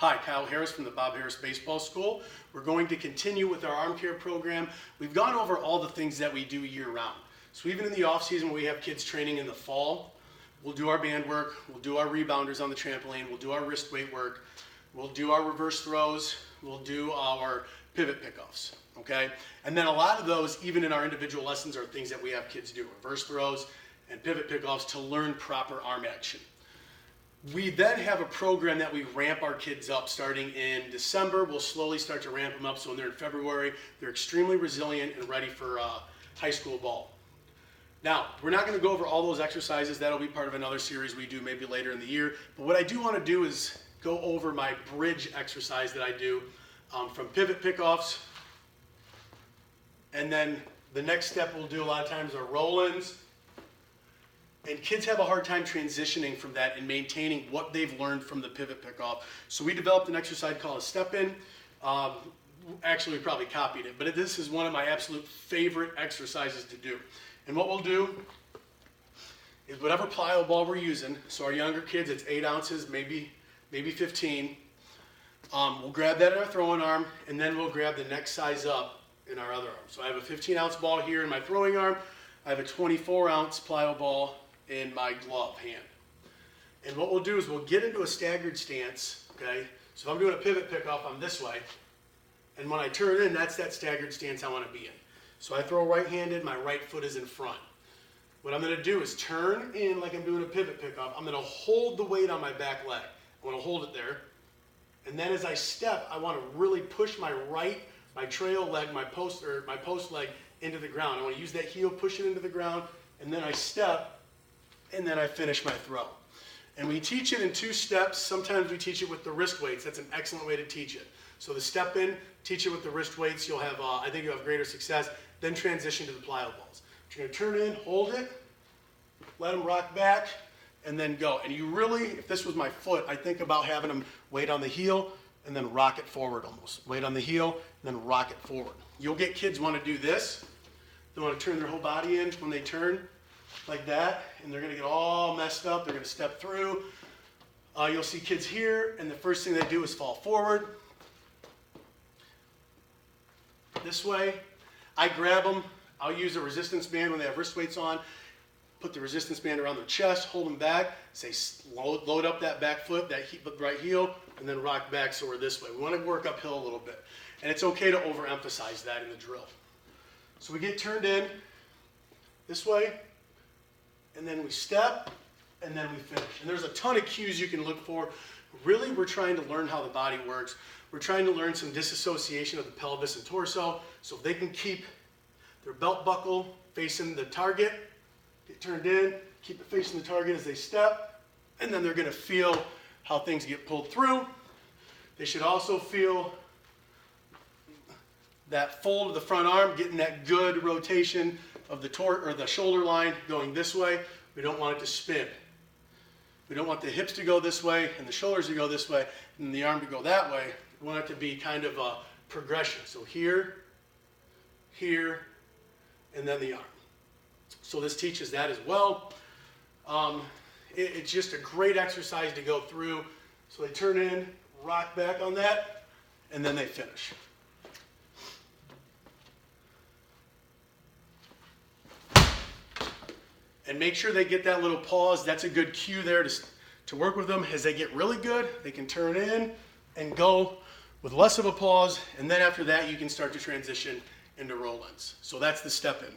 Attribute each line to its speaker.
Speaker 1: Hi, Kyle Harris from the Bob Harris Baseball School. We're going to continue with our arm care program. We've gone over all the things that we do year round. So even in the off season when we have kids training in the fall, we'll do our band work, we'll do our rebounders on the trampoline, we'll do our wrist weight work, we'll do our reverse throws, we'll do our pivot pickoffs, okay? And then a lot of those, even in our individual lessons, are things that we have kids do, reverse throws and pivot pickoffs to learn proper arm action. We then have a program that we ramp our kids up starting in December. We'll slowly start to ramp them up so when they're in February, they're extremely resilient and ready for high school ball. Now, we're not going to go over all those exercises. That'll be part of another series we do maybe later in the year. But what I do want to do is go over my bridge exercise that I do from pivot pickoffs. And then the next step we'll do a lot of times are roll-ins. And kids have a hard time transitioning from that and maintaining what they've learned from the pivot pickoff. So we developed an exercise called a step-in. Actually, we probably copied it, but this is one of my absolute favorite exercises to do. And what we'll do is whatever plyo ball we're using, so our younger kids, it's 8 ounces, maybe 15. We'll grab that in our throwing arm, and then we'll grab the next size up in our other arm. So I have a 15-ounce ball here in my throwing arm. I have a 24-ounce plyo ball in my glove hand. And what we'll do is we'll get into a staggered stance, okay? So if I'm doing a pivot pickoff, I'm this way. And when I turn in, that's that staggered stance I want to be in. So I throw right-handed, my right foot is in front. What I'm going to do is turn in like I'm doing a pivot pickoff. I'm going to hold the weight on my back leg. I want to hold it there. And then as I step, I want to really push my trail leg, my post leg into the ground. I want to use that heel, push it into the ground, and then I step, and then I finish my throw. And we teach it in 2 steps. Sometimes we teach it with the wrist weights. That's an excellent way to teach it. So the step in, teach it with the wrist weights. You'll have, I think you'll have greater success. Then transition to the plyo balls. You're going to turn in, hold it, let them rock back, and then go. And you really, if this was my foot, I think about having them weight on the heel and then rock it forward almost. Weight on the heel and then rock it forward. You'll get kids want to do this. They want to turn their whole body in when they turn like that, and they're going to get all messed up. They're going to step through. You'll see kids here, and the first thing they do is fall forward. This way. I grab them. I'll use a resistance band when they have wrist weights on. Put the resistance band around their chest, hold them back, say load up that back foot, that right heel, and then rock back so we're this way. We want to work uphill a little bit. And it's okay to overemphasize that in the drill. So we get turned in this way, and then we step, and then we finish. And there's a ton of cues you can look for. Really, we're trying to learn how the body works. We're trying to learn some disassociation of the pelvis and torso, so they can keep their belt buckle facing the target, get turned in, keep it facing the target as they step, and then they're going to feel how things get pulled through. They should also feel that fold of the front arm, getting that good rotation of the shoulder line going this way. We don't want it to spin. We don't want the hips to go this way and the shoulders to go this way and the arm to go that way. We want it to be kind of a progression. So here, here, and then the arm. So this teaches that as well. It's just a great exercise to go through. So they turn in, rock back on that, and then they finish. And make sure they get that little pause. That's a good cue there to work with them. As they get really good, they can turn in and go with less of a pause. And then after that, you can start to transition into roll-ins. So that's the step in.